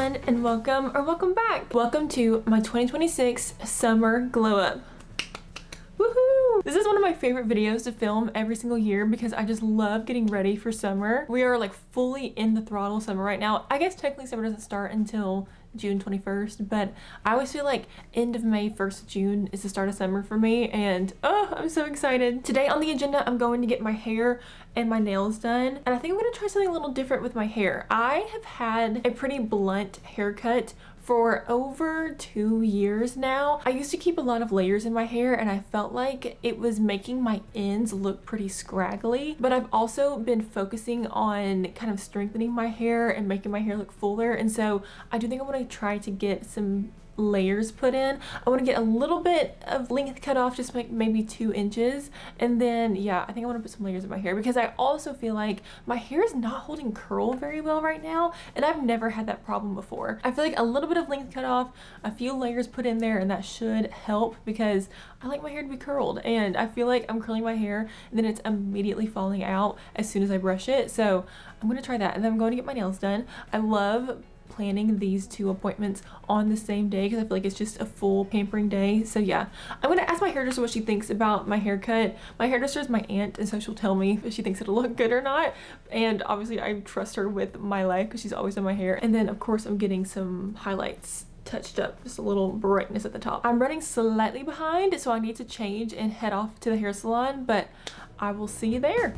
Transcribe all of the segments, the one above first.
everyone, and welcome back. Welcome to my 2026 summer glow up. Woohoo! This is one of my favorite videos to film every single year because I just love getting ready for summer. We are like fully in the throttle of summer right now. I guess technically summer doesn't start until June 21st, but I always feel like end of May, 1st of June is the start of summer for me, and oh, I'm so excited. Today on the agenda, I'm going to get my hair and my nails done, and I think I'm going to try something a little different with my hair. I have had a pretty blunt haircut for over 2 years now. I used to keep a lot of layers in my hair and I felt like it was making my ends look pretty scraggly, but I've also been focusing on kind of strengthening my hair and making my hair look fuller, and so I do think I want to try to get some layers put in. I want to get a little bit of length cut off, just like maybe 2 inches, and then yeah, I think I want to put some layers in my hair because I also feel like my hair is not holding curl very well right now, and I've never had that problem before. I feel like a little bit of length cut off, a few layers put in there, and that should help because I like my hair to be curled, and I feel like I'm curling my hair and then it's immediately falling out as soon as I brush it. So I'm going to try that, and then I'm going to get my nails done. I love planning these 2 appointments on the same day because I feel like it's just a full pampering day. So yeah, I'm gonna ask my hairdresser what she thinks about my haircut. My hairdresser is my aunt, and so she'll tell me if she thinks it'll look good or not, and obviously I trust her with my life because she's always done my hair. And then of course I'm getting some highlights touched up, just a little brightness at the top. I'm running slightly behind, so I need to change and head off to the hair salon, but I will see you there.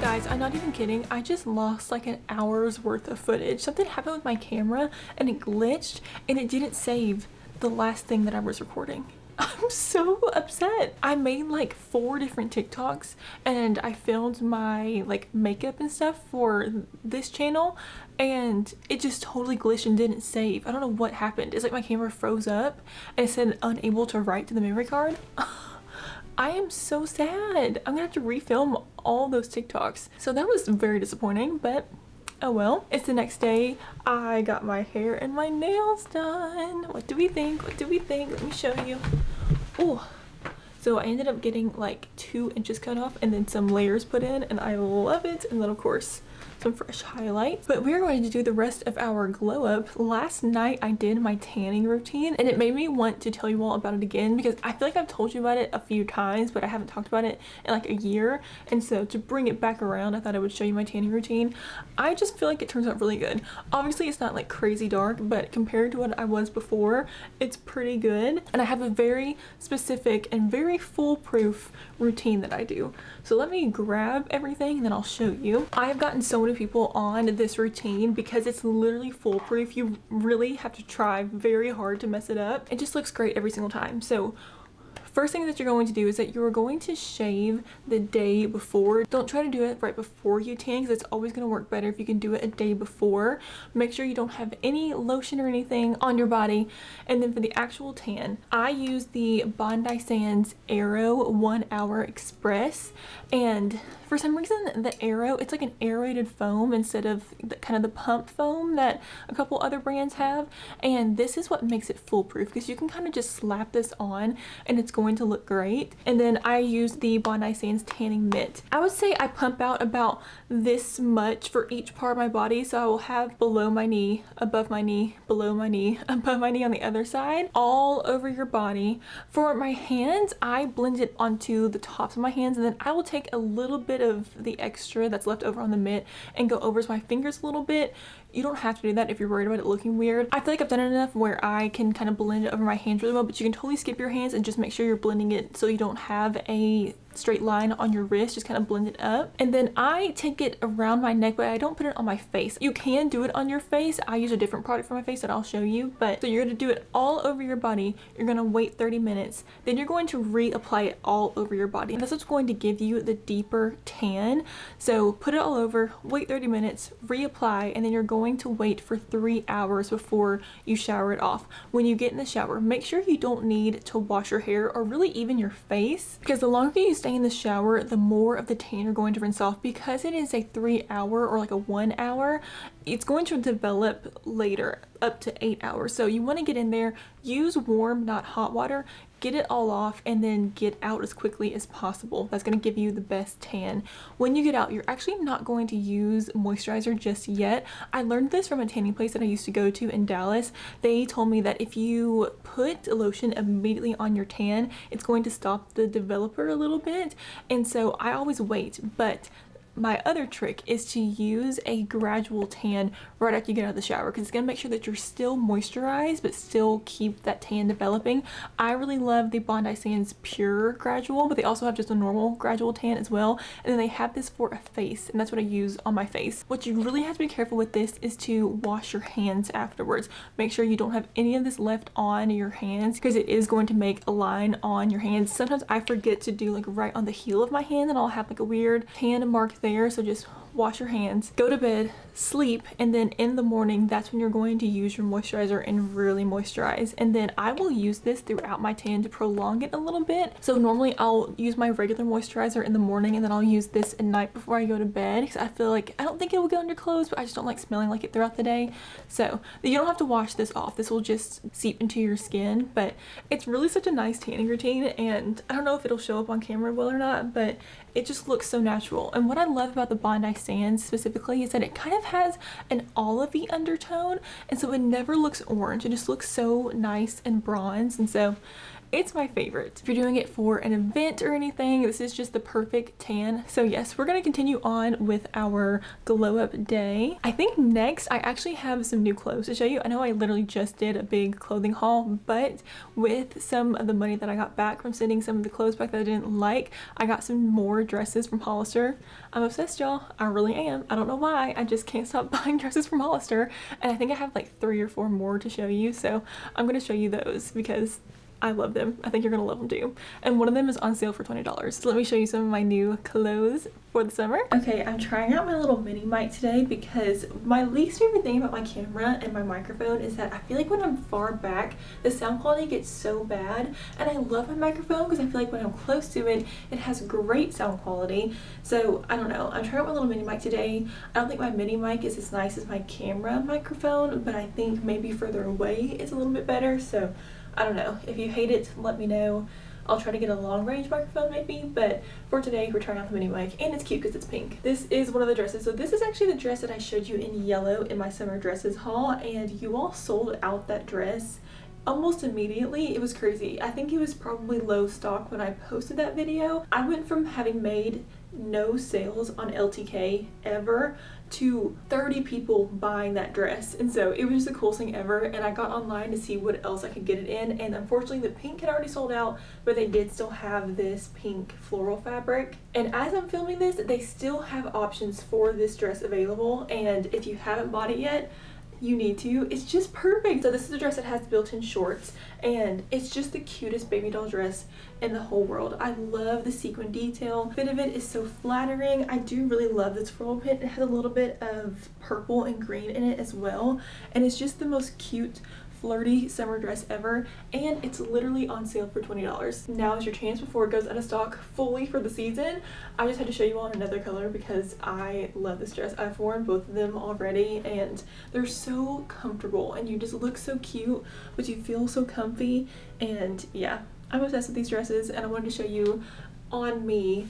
Guys, I'm not even kidding. I just lost like an hour's worth of footage. Something happened with my camera and it glitched and it didn't save the last thing that I was recording. I'm so upset. I made like 4 different TikToks and I filmed my like makeup and stuff for this channel, and it just totally glitched and didn't save. I don't know what happened. It's like my camera froze up and it said unable to write to the memory card. I am so sad. I'm gonna have to refilm all those TikToks. So that was very disappointing, but oh well. It's the next day. I got my hair and my nails done. What do we think? What do we think? Let me show you. Oh, so I ended up getting like 2 inches cut off and then some layers put in, and I love it. And then of course some fresh highlights. But we're going to do the rest of our glow up. Last night I did my tanning routine and it made me want to tell you all about it again because I feel like I've told you about it a few times, but I haven't talked about it in like a year. And so to bring it back around, I thought I would show you my tanning routine. I just feel like it turns out really good. Obviously it's not like crazy dark, but compared to what I was before, it's pretty good. And I have a very specific and very foolproof routine that I do. So let me grab everything and then I'll show you. I have gotten so many people on this routine because it's literally foolproof. You really have to try very hard to mess it up. It just looks great every single time. So first thing that you're going to do is that you're going to shave the day before. Don't try to do it right before you tan because it's always going to work better if you can do it a day before. Make sure you don't have any lotion or anything on your body. And then for the actual tan, I use the Bondi Sands Aero 1 Hour Express, and for some reason the Aero, it's like an aerated foam instead of kind of the pump foam that a couple other brands have, and this is what makes it foolproof because you can kind of just slap this on and it's going to look great. And then I use the Bondi Sands tanning mitt. I would say I pump out about this much for each part of my body, so I will have below my knee, above my knee, below my knee, above my knee on the other side, all over your body. For my hands, I blend it onto the tops of my hands, and then I will take a little bit of the extra that's left over on the mitt and go over my fingers a little bit. You don't have to do that if you're worried about it looking weird. I feel like I've done it enough where I can kind of blend it over my hands really well, but you can totally skip your hands and just make sure you're blending it so you don't have a straight line on your wrist. Just kind of blend it up. And then I take it around my neck, but I don't put it on my face. You can do it on your face. I use a different product for my face that I'll show you. But so you're going to do it all over your body. You're going to wait 30 minutes. Then you're going to reapply it all over your body. And that's what's going to give you the deeper tan. So put it all over, wait 30 minutes, reapply, and then you're going to wait for 3 hours before you shower it off. When you get in the shower, make sure you don't need to wash your hair or really even your face, because the longer you stay in the shower, the more of the tan you're going to rinse off. Because it is a 3 hour or like a 1 hour, it's going to develop later up to 8 hours. So you want to get in there, use warm, not hot water, get it all off, and then get out as quickly as possible. That's going to give you the best tan. When you get out, you're actually not going to use moisturizer just yet. I learned this from a tanning place that I used to go to in Dallas. They told me that if you put lotion immediately on your tan, it's going to stop the developer a little bit. And so I always wait. But my other trick is to use a gradual tan right after you get out of the shower, because it's going to make sure that you're still moisturized but still keep that tan developing. I really love the Bondi Sands Pure Gradual, but they also have just a normal gradual tan as well. And then they have this for a face, and that's what I use on my face. What you really have to be careful with this is to wash your hands afterwards. Make sure you don't have any of this left on your hands, because it is going to make a line on your hands. Sometimes I forget to do like right on the heel of my hand, and I'll have like a weird tan mark there. So just wash your hands, go to bed, sleep, and then in the morning, that's when you're going to use your moisturizer and really moisturize. And then I will use this throughout my tan to prolong it a little bit. So normally I'll use my regular moisturizer in the morning, and then I'll use this at night before I go to bed, because I feel like, I don't think it will get on your clothes, but I just don't like smelling like it throughout the day. So you don't have to wash this off. This will just seep into your skin, but it's really such a nice tanning routine. And I don't know if it'll show up on camera well or not, but it just looks so natural. And what I love about the Bondi Sands specifically is that it kind of has an olivey undertone, and so it never looks orange. It just looks so nice and bronze, and so it's my favorite. If you're doing it for an event or anything, this is just the perfect tan. So yes, we're gonna continue on with our glow up day. I think next I actually have some new clothes to show you. I know I literally just did a big clothing haul, but with some of the money that I got back from sending some of the clothes back that I didn't like, I got some more dresses from Hollister. I'm obsessed, y'all. I really am. I don't know why. I just can't stop buying dresses from Hollister, and I think I have like 3 or 4 more to show you. So I'm gonna show you those because I love them. I think you're gonna love them too. And one of them is on sale for $20. So let me show you some of my new clothes for the summer. Okay, I'm trying out my little mini mic today because my least favorite thing about my camera and my microphone is that I feel like when I'm far back, the sound quality gets so bad. And I love my microphone because I feel like when I'm close to it, it has great sound quality. So I don't know, I'm trying out my little mini mic today. I don't think my mini mic is as nice as my camera microphone, but I think maybe further away it's a little bit better. So I don't know. If you hate it, let me know. I'll try to get a long range microphone maybe, but for today we're trying out the mini mic, and it's cute because it's pink. This is one of the dresses. So this is actually the dress that I showed you in yellow in my summer dresses haul, and you all sold out that dress almost immediately. It was crazy. I think it was probably low stock when I posted that video. I went from having made no sales on LTK ever to 30 people buying that dress, and so it was the coolest thing ever. And I got online to see what else I could get it in, and unfortunately the pink had already sold out, but they did still have this pink floral fabric. And as I'm filming this, they still have options for this dress available, and if you haven't bought it yet, you need to. It's just perfect. So this is a dress that has built-in shorts, and it's just the cutest baby doll dress in the whole world. I love the sequin detail. Fit of it is so flattering. I do really love this floral print. It has a little bit of purple and green in it as well, and it's just the most cute flirty summer dress ever, and it's literally on sale for $20. Now is your chance before it goes out of stock fully for the season. I just had to show you all another color because I love this dress. I've worn both of them already, and they're so comfortable, and you just look so cute, but you feel so comfy. And yeah, I'm obsessed with these dresses, and I wanted to show you on me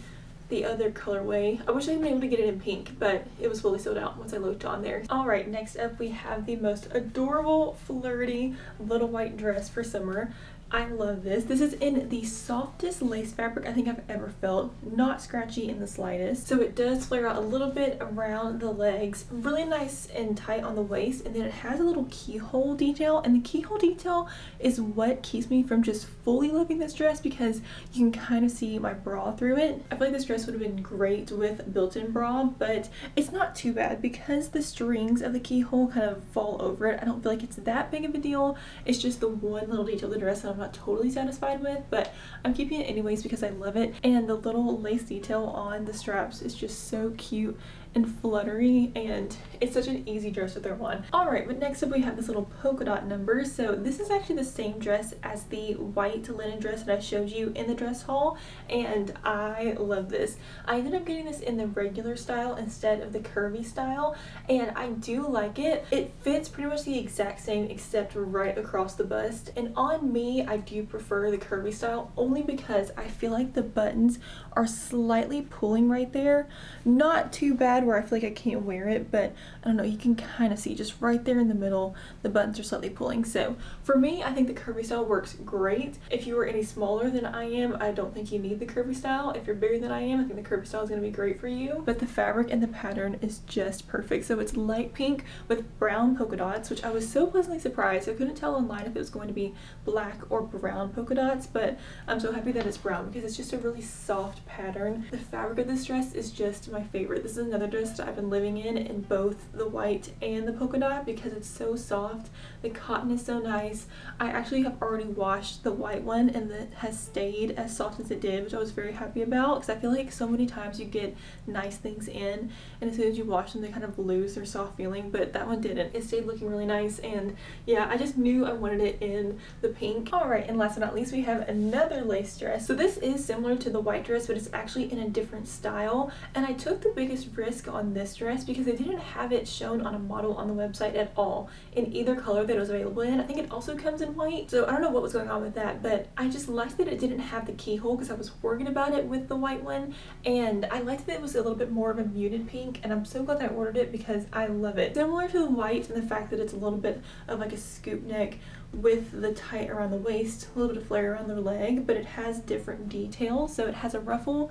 the other colorway. I wish I had been able to get it in pink, but it was fully sold out once I looked on there. All right, next up we have the most adorable, flirty little white dress for summer. I love this. This is in the softest lace fabric I think I've ever felt. Not scratchy in the slightest. So it does flare out a little bit around the legs. Really nice and tight on the waist. And then it has a little keyhole detail. And the keyhole detail is what keeps me from just fully loving this dress, because you can kind of see my bra through it. I feel like this dress would have been great with built-in bra, but it's not too bad because the strings of the keyhole kind of fall over it. I don't feel like it's that big of a deal. It's just the one little detail of the dress that I'm not totally satisfied with, but I'm keeping it anyways because I love it. And the little lace detail on the straps is just so cute and fluttery, and it's such an easy dress to throw on. Alright, but next up we have this little polka dot number. So this is actually the same dress as the white linen dress that I showed you in the dress haul, and I love this. I ended up getting this in the regular style instead of the curvy style, and I do like it. It fits pretty much the exact same except right across the bust, and on me I do prefer the curvy style only because I feel like the buttons are slightly pulling right there. Not too bad where I feel like I can't wear it, but I don't know, you can kind of see just right there in the middle the buttons are slightly pulling. So for me, I think the curvy style works great. If you are any smaller than I am, I don't think you need the curvy style. If you're bigger than I am, I think the curvy style is going to be great for you. But the fabric and the pattern is just perfect. So it's light pink with brown polka dots, which I was so pleasantly surprised. I couldn't tell online if it was going to be black or brown polka dots, but I'm so happy that it's brown because it's just a really soft pattern. The fabric of this dress is just my favorite. This is another dress that I've been living in both the white and the polka dot because it's so soft. The cotton is so nice. I actually have already washed the white one and it has stayed as soft as it did, which I was very happy about because I feel like so many times you get nice things in and as soon as you wash them they kind of lose their soft feeling, but that one didn't. It stayed looking really nice, and yeah, I just knew I wanted it in the pink. Alright, and last but not least we have another lace dress. So this is similar to the white dress, but it's actually in a different style, and I took the biggest risk on this dress because they didn't have it shown on a model on the website at all in either color that it was available in. I think it also comes in white, so I don't know what was going on with that, but I just liked that it didn't have the keyhole because I was worried about it with the white one, and I liked that it was a little bit more of a muted pink, and I'm so glad that I ordered it because I love it. Similar to the white and the fact that it's a little bit of like a scoop neck with the tight around the waist, a little bit of flare around the leg, but it has different details. So it has a ruffle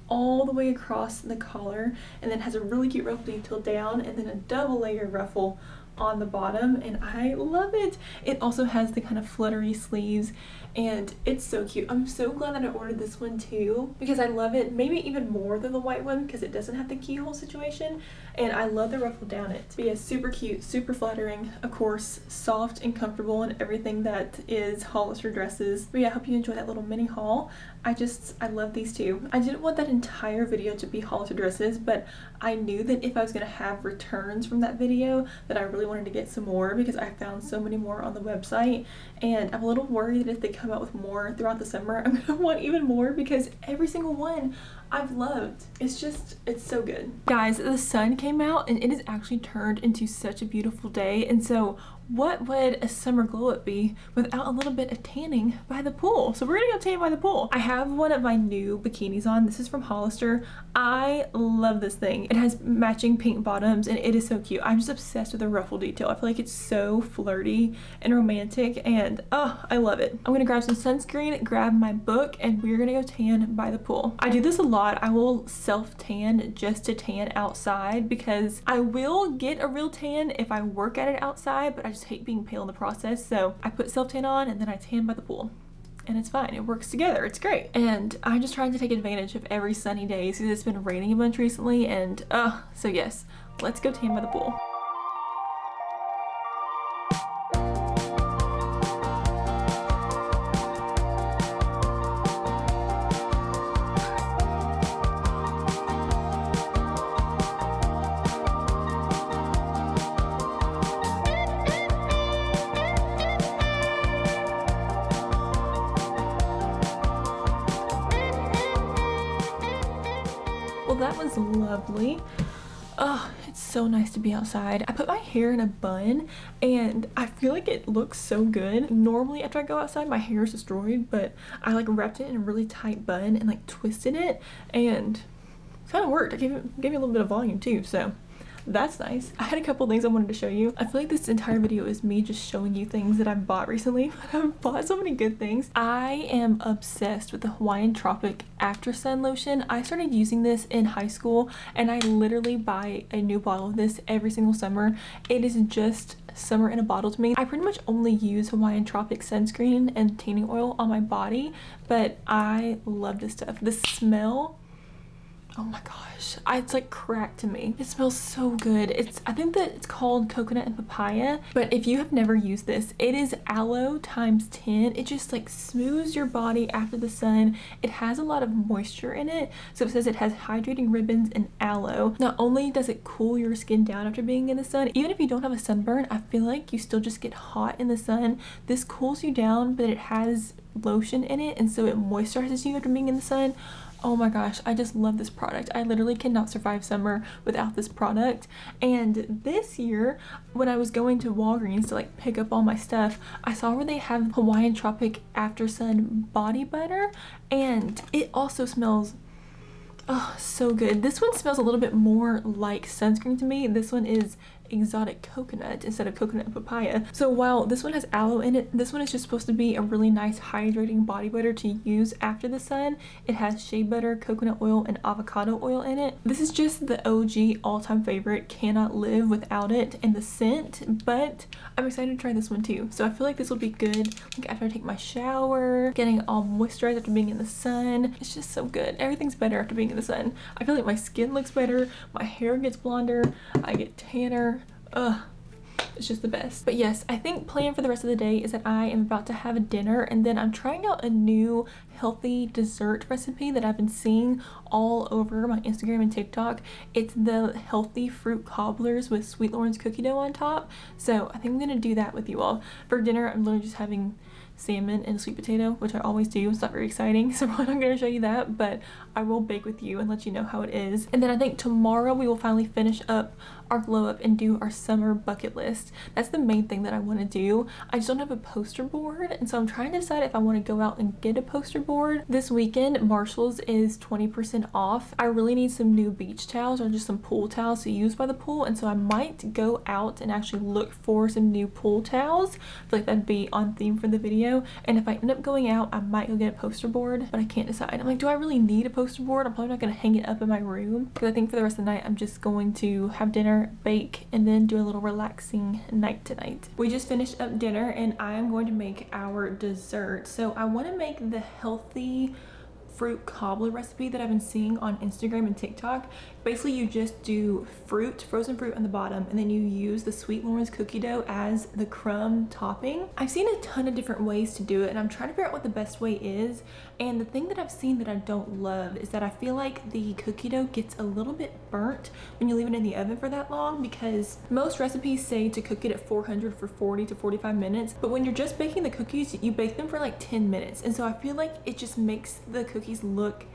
all the way across the collar, and then has a really cute ruffle detail down, and then a double layer ruffle on the bottom, and I love it. It also has the kind of fluttery sleeves, and it's so cute. I'm so glad that I ordered this one too because I love it, maybe even more than the white one because it doesn't have the keyhole situation, and I love the ruffle down it. But yeah, super cute, super flattering, of course, soft and comfortable and everything that is Hollister dresses. But yeah, I hope you enjoyed that little mini haul. I love these two. I didn't want that entire video to be Hollister dresses, but I knew that if I was going to have returns from that video that I really wanted to get some more because I found so many more on the website, and I'm a little worried that if they come out with more throughout the summer I'm going to want even more because every single one I've loved. It's so good. Guys, the sun came out and it has actually turned into such a beautiful day, and so what would a summer glow up be without a little bit of tanning by the pool? So we're gonna go tan by the pool. I have one of my new bikinis on. This is from Hollister. I love this thing. It has matching pink bottoms and it is so cute. I'm just obsessed with the ruffle detail. I feel like it's so flirty and romantic, and oh, I love it. I'm gonna grab some sunscreen, grab my book, and we're gonna go tan by the pool. I do this a lot. I will self tan just to tan outside because I will get a real tan if I work at it outside, but I just hate being pale in the process. So I put self tan on and then I tan by the pool, and it's fine. It works together. It's great. And I'm just trying to take advantage of every sunny day because it's been raining a bunch recently, and so yes, let's go tan by the pool. Well, that was lovely. Oh, it's so nice to be outside. I put my hair in a bun and I feel like it looks so good. Normally after I go outside my hair is destroyed, but I like wrapped it in a really tight bun and like twisted it, and it kind of worked. I gave it a little bit of volume too, so That's nice. I had a couple things I wanted to show you. I feel like this entire video is me just showing you things that I've bought recently. I've bought so many good things. I am obsessed with the Hawaiian Tropic After Sun lotion. I started using this in high school and I literally buy a new bottle of this every single summer. It is just summer in a bottle to me. I pretty much only use Hawaiian Tropic sunscreen and tanning oil on my body, but I love this stuff. The smell, oh my gosh, it's like crack to me. It smells so good. I think that it's called coconut and papaya, but if you have never used this, it is aloe times 10. It just like smooths your body after the sun. It has a lot of moisture in it, so it says it has hydrating ribbons and aloe. Not only does it cool your skin down after being in the sun, even if you don't have a sunburn, I feel like you still just get hot in the sun. This cools you down, but it has lotion in it, and so it moisturizes you after being in the sun. Oh my gosh, I just love this product. I literally cannot survive summer without this product. And this year, when I was going to Walgreens to like pick up all my stuff, I saw where they have Hawaiian Tropic After Sun body butter, and it also smells so good. This one smells a little bit more like sunscreen to me. This one is exotic coconut instead of coconut and papaya. So while this one has aloe in it, this one is just supposed to be a really nice hydrating body butter to use after the sun. It has shea butter, coconut oil, and avocado oil in it. This is just the OG all-time favorite. Cannot live without it and the scent, but I'm excited to try this one too. So I feel like this will be good like after I take my shower, getting all moisturized after being in the sun. It's just so good. Everything's better after being in the sun. I feel like my skin looks better, my hair gets blonder, I get tanner. It's just the best. But yes, I think plan for the rest of the day is that I am about to have a dinner, and then I'm trying out a new healthy dessert recipe that I've been seeing all over my Instagram and TikTok. It's the healthy fruit cobblers with sweet Loren's cookie dough on top. So I think I'm gonna do that with you all. For dinner, I'm literally just having salmon and sweet potato, which I always do. It's not very exciting, so I'm not going to show you that, but I will bake with you and let you know how it is. And then I think tomorrow we will finally finish up our glow up and do our summer bucket list. That's the main thing that I want to do. I just don't have a poster board, and so I'm trying to decide if I want to go out and get a poster board. This weekend, Marshall's is 20% off. I really need some new beach towels or just some pool towels to use by the pool, and so I might go out and actually look for some new pool towels. I feel like that'd be on theme for the video. And if I end up going out, I might go get a poster board, but I can't decide. I'm like, do I really need a poster board? I'm probably not going to hang it up in my room, because I think for the rest of the night I'm just going to have dinner, bake, and then do a little relaxing night tonight. We just finished up dinner and I am going to make our dessert. So I want to make the healthy fruit cobbler recipe that I've been seeing on Instagram and TikTok. Basically, you just do frozen fruit on the bottom, and then you use the sweet Loren's cookie dough as the crumb topping. I've seen a ton of different ways to do it, and I'm trying to figure out what the best way is. And the thing that I've seen that I don't love is that I feel like the cookie dough gets a little bit burnt when you leave it in the oven for that long, because most recipes say to cook it at 400 for 40 to 45 minutes, but when you're just baking the cookies, you bake them for like 10 minutes. And so I feel like it just makes the cookies look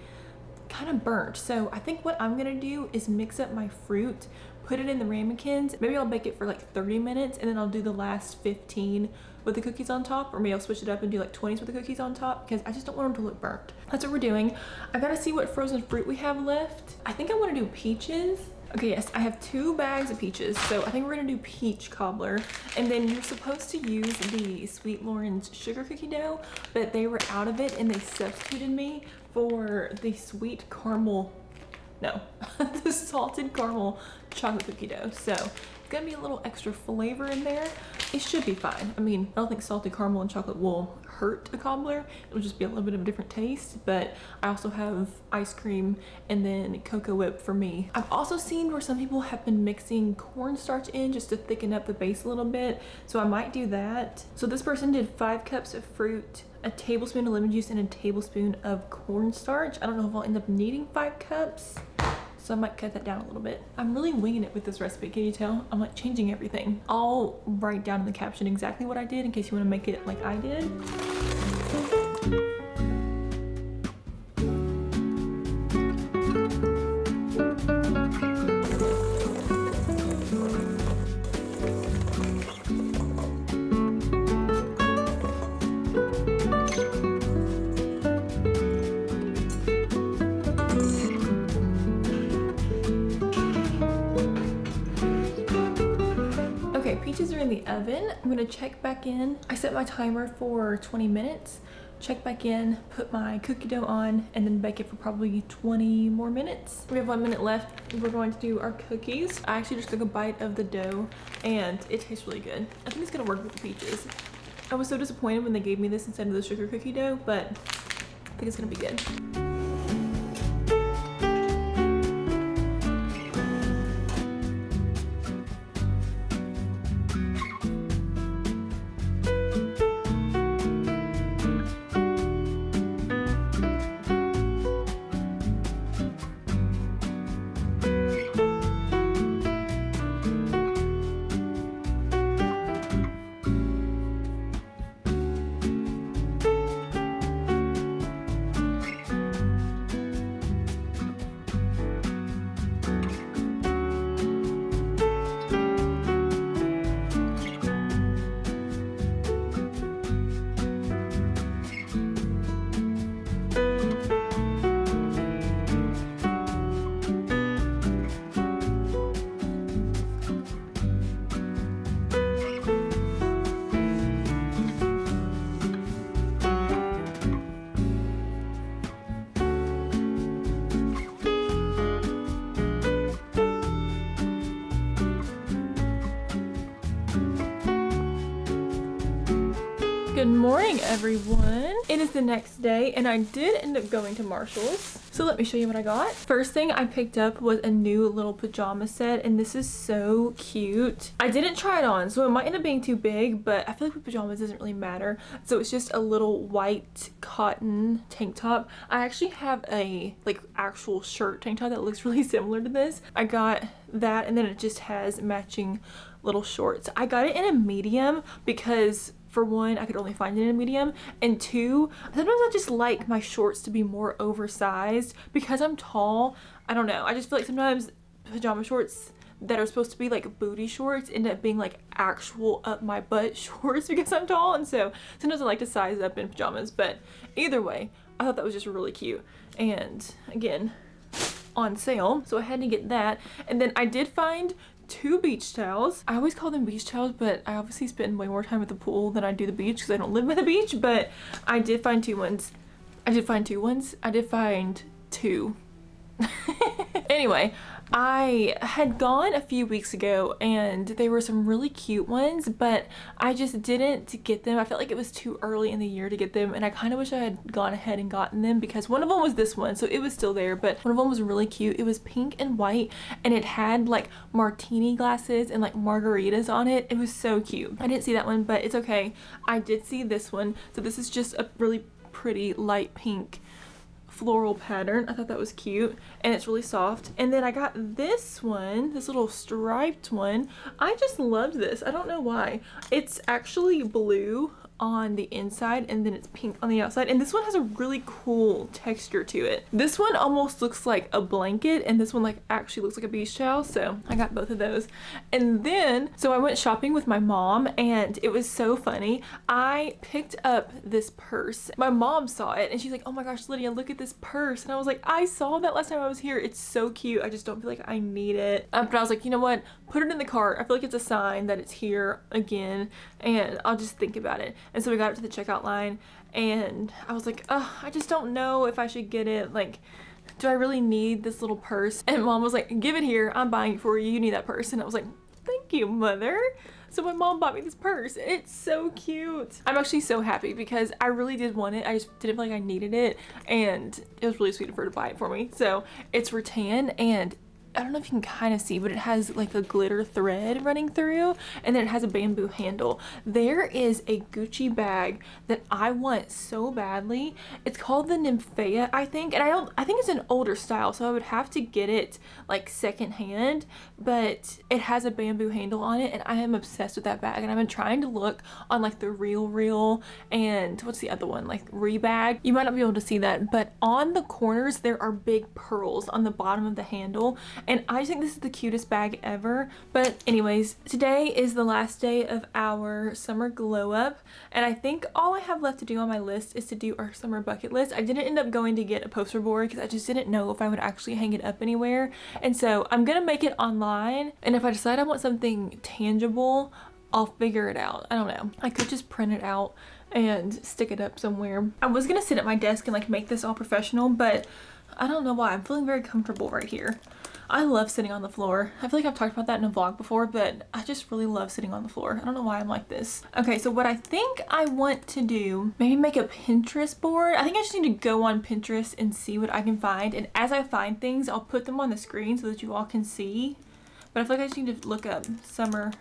kind of burnt. So I think what I'm gonna do is mix up my fruit, put it in the ramekins. Maybe I'll bake it for like 30 minutes, and then I'll do the last 15 with the cookies on top, or maybe I'll switch it up and do like 20s with the cookies on top, because I just don't want them to look burnt. That's what we're doing. I gotta see what frozen fruit we have left. I think I want to do peaches. Okay, yes, I have 2 bags of peaches, so I think we're gonna do peach cobbler. And then you're supposed to use the sweet Loren's sugar cookie dough, but they were out of it and they substituted me for the sweet caramel, no, the salted caramel chocolate cookie dough. So it's gonna be a little extra flavor in there. It should be fine. I mean, I don't think salted caramel and chocolate will hurt a cobbler. It'll just be a little bit of a different taste, but I also have ice cream and then cocoa whip for me. I've also seen where some people have been mixing cornstarch in just to thicken up the base a little bit, so I might do that. So this person did 5 cups of fruit, a tablespoon of lemon juice, and a tablespoon of cornstarch. I don't know if I'll end up needing 5 cups. So I might cut that down a little bit. I'm really winging it with this recipe, can you tell? I'm like changing everything. I'll write down in the caption exactly what I did in case you want to make it like I did. cookies are in the oven. I'm gonna check back in. I set my timer for 20 minutes. Check back in, put my cookie dough on, and then bake it for probably 20 more minutes. We have 1 minute left. We're going to do our cookies. I actually just took a bite of the dough and it tastes really good. I think it's gonna work with the peaches. I was so disappointed when they gave me this instead of the sugar cookie dough, but I think it's gonna be good. Good morning, everyone. It is the next day and I did end up going to Marshall's. So let me show you what I got. First thing I picked up was a new little pajama set and this is so cute. I didn't try it on, so it might end up being too big, but I feel like with pajamas doesn't really matter. So it's just a little white cotton tank top. I actually have a actual shirt tank top that looks really similar to this. I got that and then it just has matching little shorts. I got it in a medium because for one, I could only find it in a medium, and two, sometimes I just like my shorts to be more oversized because I'm tall. I don't know, I just feel like sometimes pajama shorts that are supposed to be like booty shorts end up being like actual up my butt shorts because I'm tall, and so sometimes I like to size up in pajamas. But either way, I thought that was just really cute, and again, on sale, so I had to get that. And then I did find 2 beach towels. I always call them beach towels, but I obviously spend way more time at the pool than I do the beach because I don't live by the beach. But I did find 2 ones. I did find 2. Anyway, I had gone a few weeks ago and they were some really cute ones, but I just didn't get them. I felt like it was too early in the year to get them, and I kind of wish I had gone ahead and gotten them because one of them was this one, so it was still there, but one of them was really cute. It was pink and white and it had like martini glasses and like margaritas on it. It was so cute. I didn't see that one, but it's okay. I did see this one. So this is just a really pretty light pink floral pattern. I thought that was cute and it's really soft. And then I got this one, this little striped one. I just loved this. I don't know why. It's actually blue on the inside and then it's pink on the outside, and this one has a really cool texture to it. This one almost looks like a blanket and this one like actually looks like a beach towel, so I got both of those. And then so I went shopping with my mom and it was so funny. I picked up this purse. My mom saw it and she's like, oh my gosh, Lydia, look at this purse. And I was like, I saw that last time I was here. It's so cute. I just don't feel like I need it. But I was like, you know what, put it in the cart. I feel like it's a sign that it's here again and I'll just think about it. And so we got up to the checkout line and I was like, oh, I just don't know if I should get it. Like, do I really need this little purse? And mom was like, give it here. I'm buying it for you. You need that purse. And I was like, thank you, mother. So my mom bought me this purse. It's so cute. I'm actually so happy because I really did want it. I just didn't feel like I needed it. And it was really sweet of her to buy it for me. So it's rattan and I don't know if you can kind of see, but it has like a glitter thread running through, and then it has a bamboo handle. There is a Gucci bag that I want so badly. It's called the Nymphaea, I think, and I think it's an older style, so I would have to get it like secondhand, but it has a bamboo handle on it and I am obsessed with that bag. And I've been trying to look on like the Real and what's the other one, like Rebag. You might not be able to see that, but on the corners there are big pearls on the bottom of the handle. And I just think this is the cutest bag ever. But anyways, today is the last day of our summer glow up. And I think all I have left to do on my list is to do our summer bucket list. I didn't end up going to get a poster board because I just didn't know if I would actually hang it up anywhere. And so I'm gonna make it online. And if I decide I want something tangible, I'll figure it out. I don't know. I could just print it out and stick it up somewhere. I was gonna sit at my desk and like make this all professional, but I don't know why. I'm feeling very comfortable right here. I love sitting on the floor. I feel like I've talked about that in a vlog before, but I just really love sitting on the floor. I don't know why I'm like this. Okay, so what I think I want to do, maybe make a Pinterest board. I think I just need to go on Pinterest and see what I can find. And as I find things, I'll put them on the screen so that you all can see. But I feel like I just need to look up summer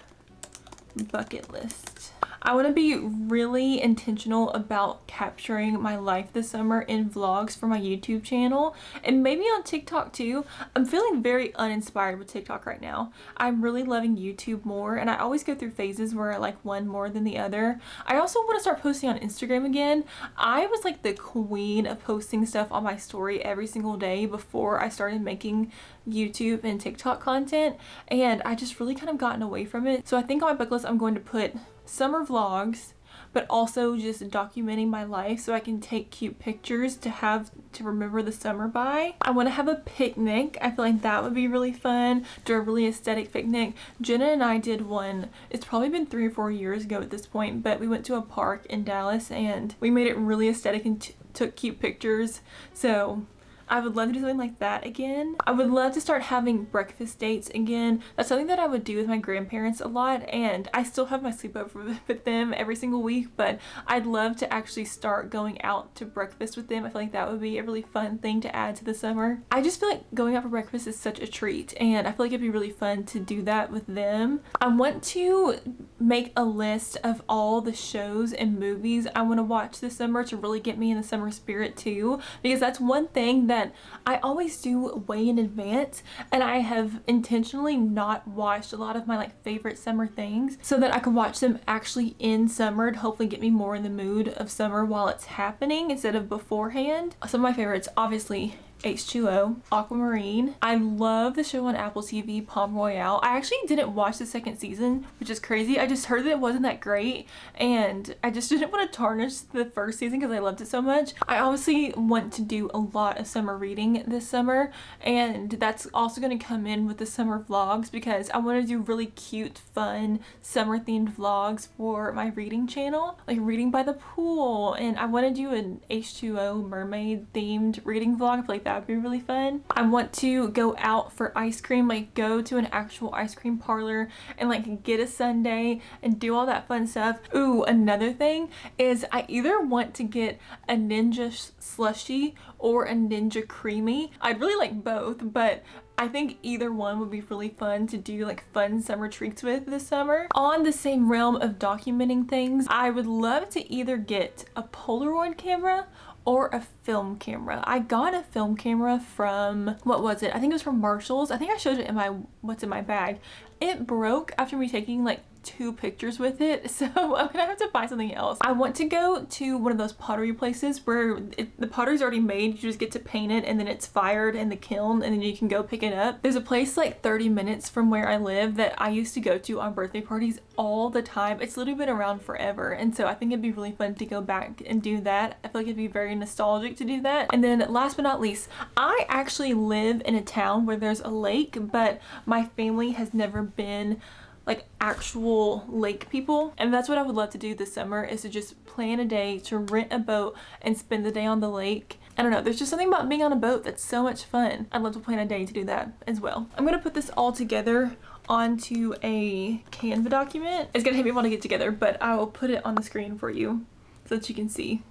bucket list. I want to be really intentional about capturing my life this summer in vlogs for my YouTube channel and maybe on TikTok too. I'm feeling very uninspired with TikTok right now. I'm really loving YouTube more, and I always go through phases where I like one more than the other. I also want to start posting on Instagram again. I was like the queen of posting stuff on my story every single day before I started making YouTube and TikTok content, and I just really kind of gotten away from it. So I think on my bucket list I'm going to put summer vlogs, but also just documenting my life so I can take cute pictures to have to remember the summer by. I want to have a picnic. I feel like that would be really fun. Do a really aesthetic picnic. Jenna and I did one. It's probably been 3 or 4 years ago at this point, but we went to a park in Dallas and we made it really aesthetic and took cute pictures. So I would love to do something like that again. I would love to start having breakfast dates again. That's something that I would do with my grandparents a lot, and I still have my sleepover with them every single week, but I'd love to actually start going out to breakfast with them. I feel like that would be a really fun thing to add to the summer. I just feel like going out for breakfast is such a treat, and I feel like it'd be really fun to do that with them. I want to make a list of all the shows and movies I want to watch this summer to really get me in the summer spirit too, because that's one thing that I always do way in advance, and I have intentionally not watched a lot of my like favorite summer things so that I can watch them actually in summer to hopefully get me more in the mood of summer while it's happening instead of beforehand. Some of my favorites, obviously H2O, Aquamarine. I love the show on Apple TV, Palm Royale. I actually didn't watch the 2nd season, which is crazy. I just heard that it wasn't that great, and I just didn't want to tarnish the 1st season because I loved it so much. I obviously want to do a lot of summer reading this summer, and that's also going to come in with the summer vlogs because I want to do really cute, fun, summer themed vlogs for my reading channel, like reading by the pool, and I want to do an H2O mermaid themed reading vlog. I feel like that would be really fun. I want to go out for ice cream, like go to an actual ice cream parlor and like get a sundae and do all that fun stuff. Ooh, another thing is I either want to get a Ninja slushie or a Ninja creamy. I'd really like both, but I think either one would be really fun to do like fun summer treats with this summer. On the same realm of documenting things, I would love to either get a Polaroid camera or a film camera. I got a film camera from, what was it? I think it was from Marshall's. I think I showed it in my what's in my bag. It broke after me taking like 2 pictures with it, so I'm gonna have to find something else. I want to go to one of those pottery places where the pottery's already made. You just get to paint it and then it's fired in the kiln and then you can go pick it up. There's a place like 30 minutes from where I live that I used to go to on birthday parties all the time. It's literally been around forever, and so I think it'd be really fun to go back and do that. I feel like it'd be very nostalgic to do that. And then last but not least, I actually live in a town where there's a lake, but my family has never been like actual lake people, and that's what I would love to do this summer, is to just plan a day to rent a boat and spend the day on the lake. I don't know, there's just something about being on a boat that's so much fun. I'd love to plan a day to do that as well. I'm gonna put this all together onto a Canva document. It's gonna take me a while to get together, but I will put it on the screen for you so that you can see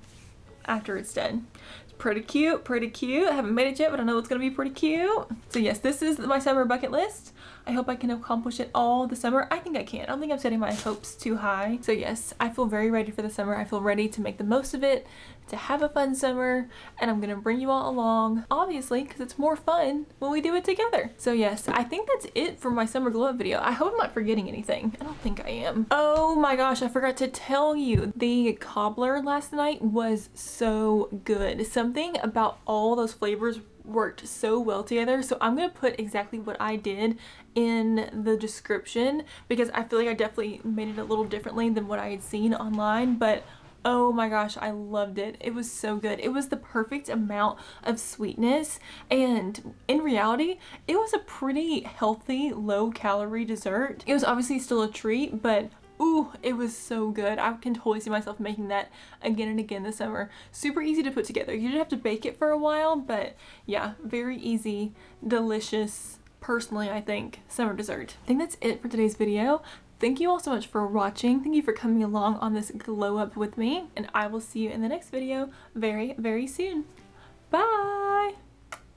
after it's done. It's pretty cute, pretty cute. I haven't made it yet, but I know it's gonna be pretty cute. So yes, this is my summer bucket list. I hope I can accomplish it all this summer. I think I can. I don't think I'm setting my hopes too high. So yes, I feel very ready for the summer. I feel ready to make the most of it, to have a fun summer, and I'm gonna bring you all along, obviously, because it's more fun when we do it together. So yes, I think that's it for my summer glow up video. I hope I'm not forgetting anything. I don't think I am. Oh my gosh, I forgot to tell you, the cobbler last night was so good. Something about all those flavors worked so well together. So I'm gonna put exactly what I did in the description because I feel like I definitely made it a little differently than what I had seen online, but oh my gosh, I loved it. It was so good. It was the perfect amount of sweetness, and in reality, it was a pretty healthy, low-calorie dessert. It was obviously still a treat, but Ooh, it was so good. I can totally see myself making that again and again this summer. Super easy to put together. You did have to bake it for a while, but yeah, very easy, delicious, personally I think, summer dessert. I think that's it for today's video. Thank you all so much for watching. Thank you for coming along on this glow up with me, and I will see you in the next video very, very soon. Bye!